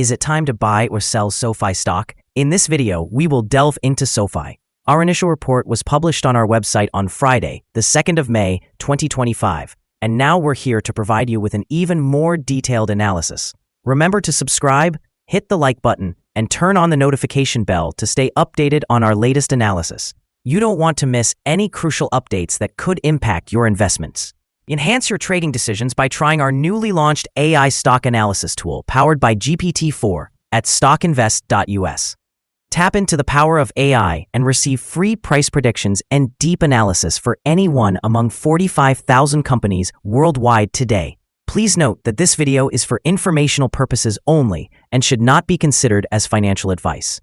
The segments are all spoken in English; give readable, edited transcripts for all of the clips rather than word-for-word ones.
Is it time to buy or sell SOFI stock? In this video, we will delve into SOFI. Our initial report was published on our website on Friday, the 2nd of May, 2025, and now we're here to provide you with an even more detailed analysis. Remember to subscribe, hit the like button, and turn on the notification bell to stay updated on our latest analysis. You don't want to miss any crucial updates that could impact your investments. Enhance your trading decisions by trying our newly launched AI stock analysis tool powered by GPT-4 at StockInvest.us. Tap into the power of AI and receive free price predictions and deep analysis for any one among 45,000 companies worldwide today. Please note that this video is for informational purposes only and should not be considered as financial advice.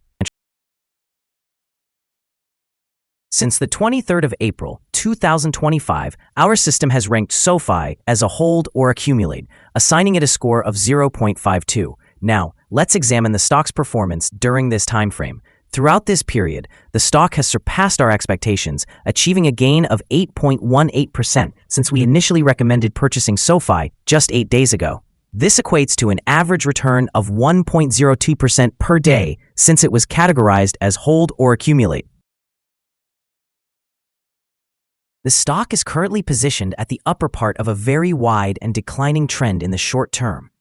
Since the 23rd of April, 2025, our system has ranked SOFI as a hold or accumulate, assigning it a score of 0.52. Now, let's examine the stock's performance during this time frame. Throughout this period, the stock has surpassed our expectations, achieving a gain of 8.18% since we initially recommended purchasing SOFI just 8 days ago. This equates to an average return of 1.02% per day since it was categorized as hold or accumulate. The stock is currently positioned at the upper part of a very wide and declining trend in the short term.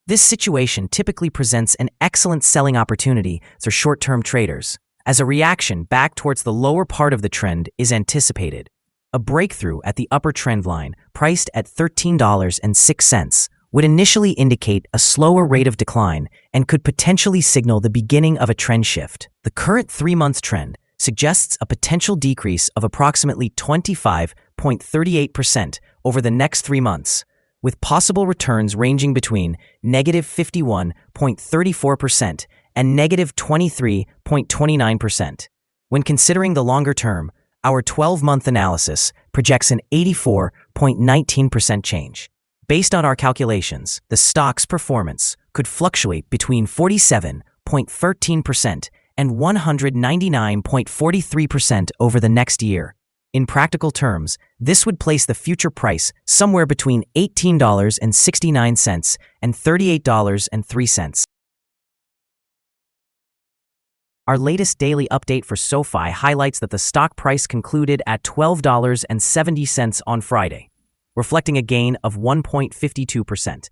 This situation typically presents an excellent selling opportunity for short-term traders, as a reaction back towards the lower part of the trend is anticipated. A breakthrough at the upper trend line, priced at $13.06, would initially indicate a slower rate of decline and could potentially signal the beginning of a trend shift. The current 3-month trend suggests a potential decrease of approximately 25.38% over the next 3 months, with possible returns ranging between negative 51.34% and negative 23.29%. When considering the longer term, our 12-month analysis projects an 84.19% change. Based on our calculations, the stock's performance could fluctuate between 47.13% and 199.43% over the next year. In practical terms, this would place the future price somewhere between $18.69 and $38.03. Our latest daily update for SOFI highlights that the stock price concluded at $12.70 on Friday, reflecting a gain of 1.52%.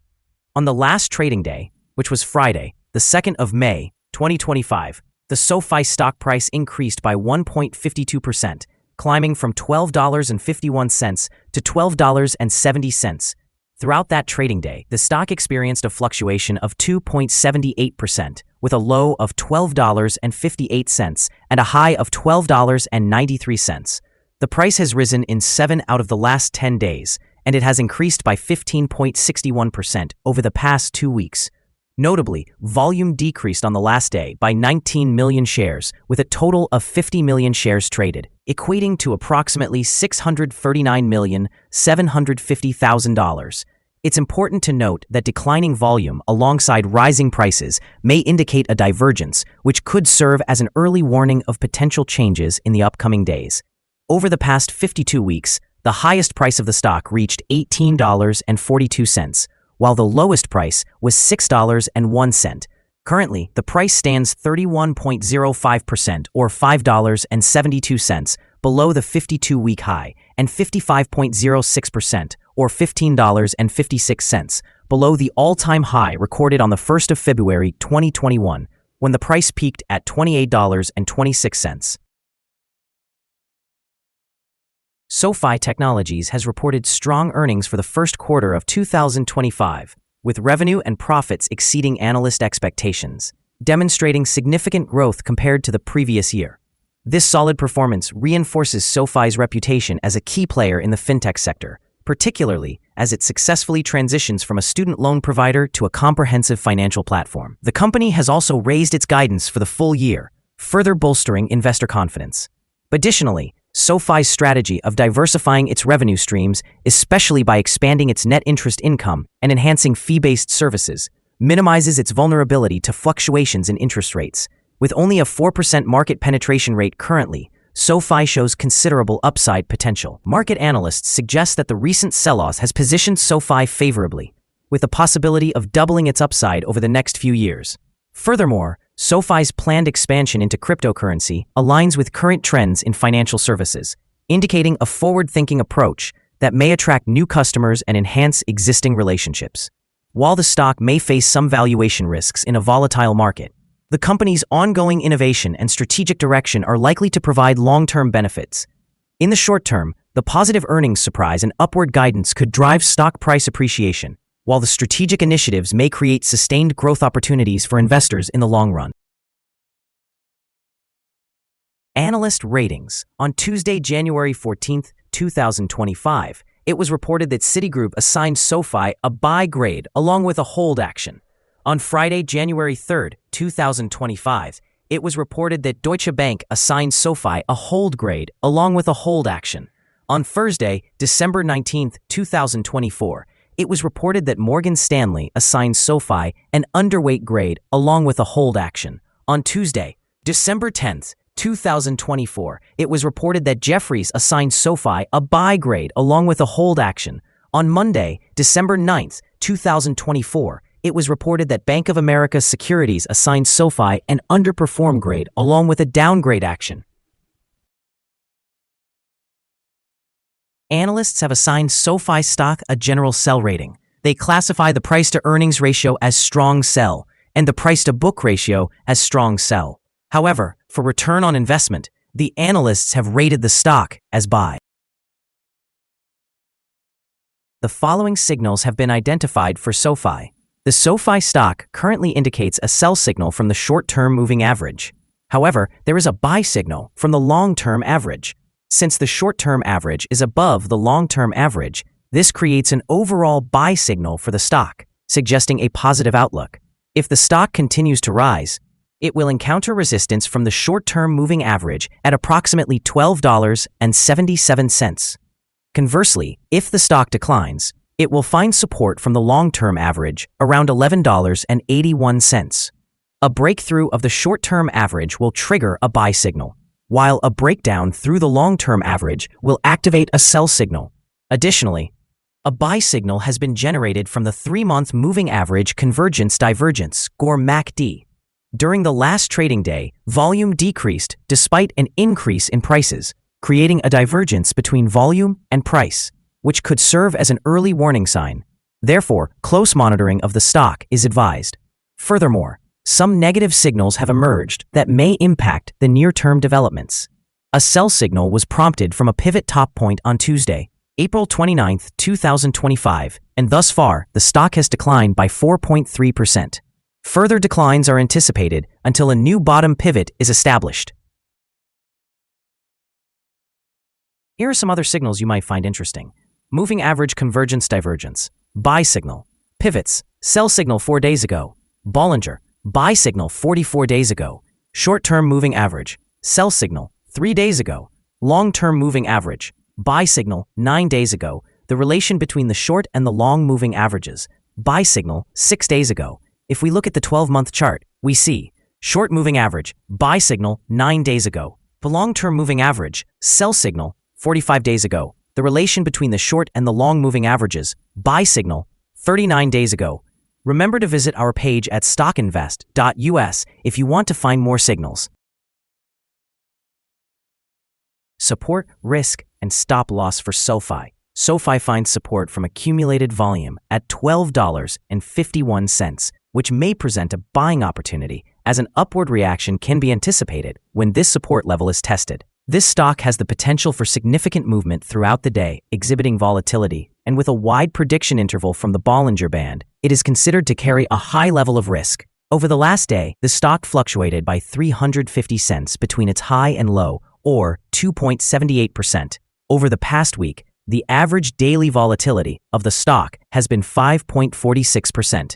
On the last trading day, which was Friday, the 2nd of May, 2025, the SOFI stock price increased by 1.52%, climbing from $12.51 to $12.70. Throughout that trading day, the stock experienced a fluctuation of 2.78%, with a low of $12.58 and a high of $12.93. The price has risen in 7 out of the last 10 days, and it has increased by 15.61% over the past 2 weeks. Notably, volume decreased on the last day by 19 million shares, with a total of 50 million shares traded, equating to approximately $639,750,000. It's important to note that declining volume alongside rising prices may indicate a divergence, which could serve as an early warning of potential changes in the upcoming days. Over the past 52 weeks, the highest price of the stock reached $18.42, while the lowest price was $6.01. Currently, the price stands 31.05% or $5.72 below the 52-week high and 55.06% or $15.56 below the all-time high recorded on the 1st of February 2021, when the price peaked at $28.26. SOFI Technologies has reported strong earnings for the first quarter of 2025, with revenue and profits exceeding analyst expectations, demonstrating significant growth compared to the previous year. This solid performance reinforces SOFI's reputation as a key player in the fintech sector, particularly as it successfully transitions from a student loan provider to a comprehensive financial platform. The company has also raised its guidance for the full year, further bolstering investor confidence. Additionally, SOFI's strategy of diversifying its revenue streams, especially by expanding its net interest income and enhancing fee-based services, minimizes its vulnerability to fluctuations in interest rates. With only a 4% market penetration rate currently, SOFI shows considerable upside potential. Market analysts suggest that the recent sell-off has positioned SOFI favorably, with the possibility of doubling its upside over the next few years. Furthermore, SOFI's planned expansion into cryptocurrency aligns with current trends in financial services, indicating a forward-thinking approach that may attract new customers and enhance existing relationships. While the stock may face some valuation risks in a volatile market, the company's ongoing innovation and strategic direction are likely to provide long-term benefits. In the short term, the positive earnings surprise and upward guidance could drive stock price appreciation, while the strategic initiatives may create sustained growth opportunities for investors in the long run. Analyst ratings. On Tuesday, January 14, 2025, it was reported that Citigroup assigned SOFI a buy grade along with a hold action. On Friday, January 3, 2025, it was reported that Deutsche Bank assigned SOFI a hold grade along with a hold action. On Thursday, December 19, 2024, it was reported that Morgan Stanley assigned SOFI an underweight grade along with a hold action. On Tuesday, December 10, 2024, it was reported that Jefferies assigned SOFI a buy grade along with a hold action. On Monday, December 9, 2024, it was reported that Bank of America Securities assigned SOFI an underperform grade along with a downgrade action. Analysts have assigned SOFI stock a general sell rating. They classify the price-to-earnings ratio as strong sell and the price-to-book ratio as strong sell. However, for return on investment, the analysts have rated the stock as buy. The following signals have been identified for SOFI. The SOFI stock currently indicates a sell signal from the short-term moving average. However, there is a buy signal from the long-term average. Since the short-term average is above the long-term average, this creates an overall buy signal for the stock, suggesting a positive outlook. If the stock continues to rise, it will encounter resistance from the short-term moving average at approximately $12.77. Conversely, if the stock declines, it will find support from the long-term average around $11.81. A breakthrough of the short-term average will trigger a buy signal, while a breakdown through the long-term average will activate a sell signal. Additionally, a buy signal has been generated from the 3-month moving average convergence divergence, or MACD. During the last trading day, volume decreased despite an increase in prices, creating a divergence between volume and price, which could serve as an early warning sign. Therefore, close monitoring of the stock is advised. Furthermore, some negative signals have emerged that may impact the near-term developments. A sell signal was prompted from a pivot top point on Tuesday, April 29, 2025, and thus far, the stock has declined by 4.3%. Further declines are anticipated until a new bottom pivot is established. Here are some other signals you might find interesting. Moving average convergence divergence, buy signal, pivots, sell signal 4 days ago, Bollinger, buy signal 44 days ago, short-term moving average, sell signal 3 days ago, long-term moving average, buy signal 9 days ago, the relation between the short and the long moving averages, buy signal 6 days ago. If we look at the 12-month chart, we see short moving average, buy signal 9 days ago, the long-term moving average, sell signal 45 days ago, the relation between the short and the long moving averages, buy signal 39 days ago. Remember to visit our page at StockInvest.us if you want to find more signals. Support, risk, and stop loss for SOFI. SOFI finds support from accumulated volume at $12.51, which may present a buying opportunity as an upward reaction can be anticipated when this support level is tested. This stock has the potential for significant movement throughout the day, exhibiting volatility, and with a wide prediction interval from the Bollinger Band, it is considered to carry a high level of risk. Over the last day, the stock fluctuated by 350 cents between its high and low, or 2.78%. Over the past week, the average daily volatility of the stock has been 5.46%.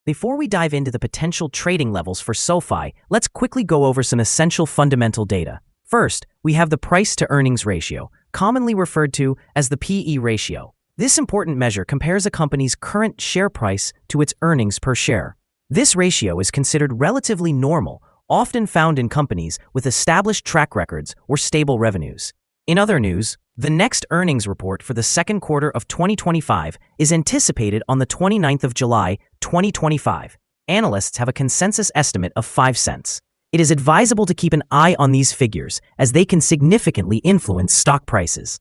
Before we dive into the potential trading levels for SOFI, let's quickly go over some essential fundamental data. First, we have the price-to-earnings ratio, commonly referred to as the PE ratio. This important measure compares a company's current share price to its earnings per share. This ratio is considered relatively normal, often found in companies with established track records or stable revenues. In other news, the next earnings report for the second quarter of 2025 is anticipated on the 29th of July, 2025. Analysts have a consensus estimate of 5 cents. It is advisable to keep an eye on these figures as they can significantly influence stock prices.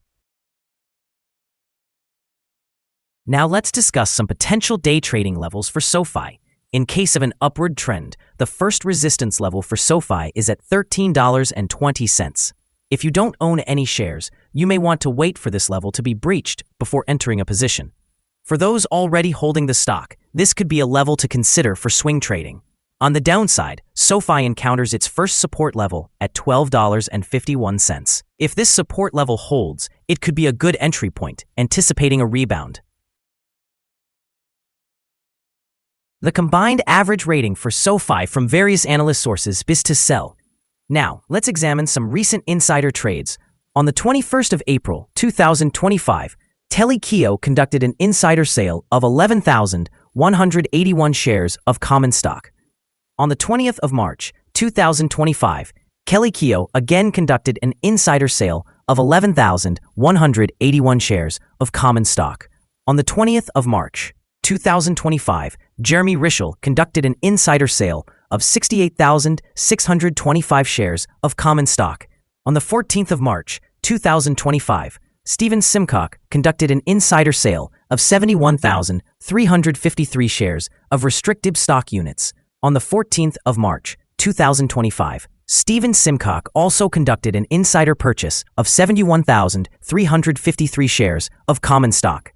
Now let's discuss some potential day trading levels for SOFI. In case of an upward trend, the first resistance level for SOFI is at $13.20. If you don't own any shares, you may want to wait for this level to be breached before entering a position. For those already holding the stock, this could be a level to consider for swing trading. On the downside, SOFI encounters its first support level at $12.51. If this support level holds, it could be a good entry point, anticipating a rebound. The combined average rating for SOFI from various analyst sources is to sell. Now, let's examine some recent insider trades. On the 21st of April, 2025, Telekio conducted an insider sale of 11,181 shares of common stock. On the 20th of March, 2025, Telekio again conducted an insider sale of 11,181 shares of common stock. On the 20th of March, 2025, Jeremy Rischel conducted an insider sale of 68,625 shares of common stock. On the 14th of March, 2025, Stephen Simcock conducted an insider sale of 71,353 shares of restricted stock units. On the 14th of March, 2025, Stephen Simcock also conducted an insider purchase of 71,353 shares of common stock.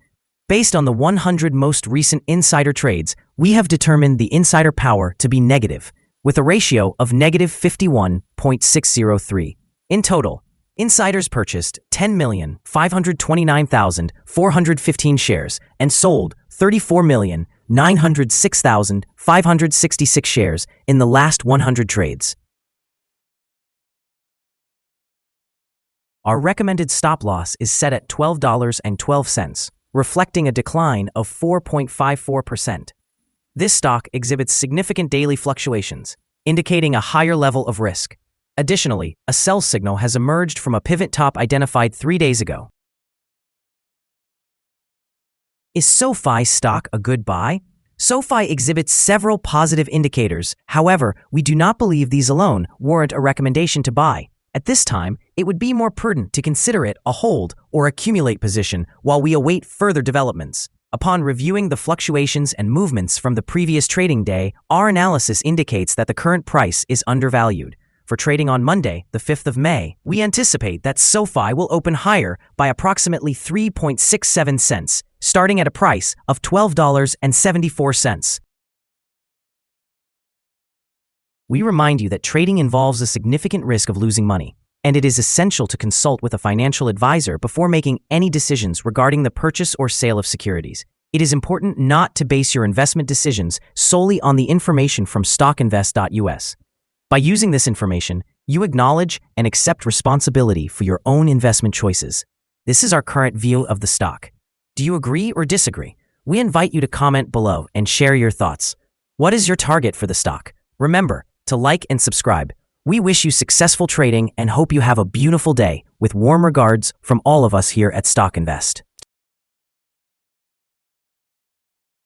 Based on the 100 most recent insider trades, we have determined the insider power to be negative, with a ratio of negative 51.603. In total, insiders purchased 10,529,415 shares and sold 34,906,566 shares in the last 100 trades. Our recommended stop loss is set at $12.12, reflecting a decline of 4.54%. This stock exhibits significant daily fluctuations, indicating a higher level of risk. Additionally, a sell signal has emerged from a pivot top identified 3 days ago. Is SOFI stock a good buy? SOFI exhibits several positive indicators. However, we do not believe these alone warrant a recommendation to buy. At this time, it would be more prudent to consider it a hold or accumulate position while we await further developments. Upon reviewing the fluctuations and movements from the previous trading day, our analysis indicates that the current price is undervalued. For trading on Monday, the 5th of May, we anticipate that SOFI will open higher by approximately 3.67 cents, starting at a price of $12.74. We remind you that trading involves a significant risk of losing money, and it is essential to consult with a financial advisor before making any decisions regarding the purchase or sale of securities. It is important not to base your investment decisions solely on the information from StockInvest.us. By using this information, you acknowledge and accept responsibility for your own investment choices. This is our current view of the stock. Do you agree or disagree? We invite you to comment below and share your thoughts. What is your target for the stock? Remember to like and subscribe. We wish you successful trading and hope you have a beautiful day. With warm regards from all of us here at StockInvest.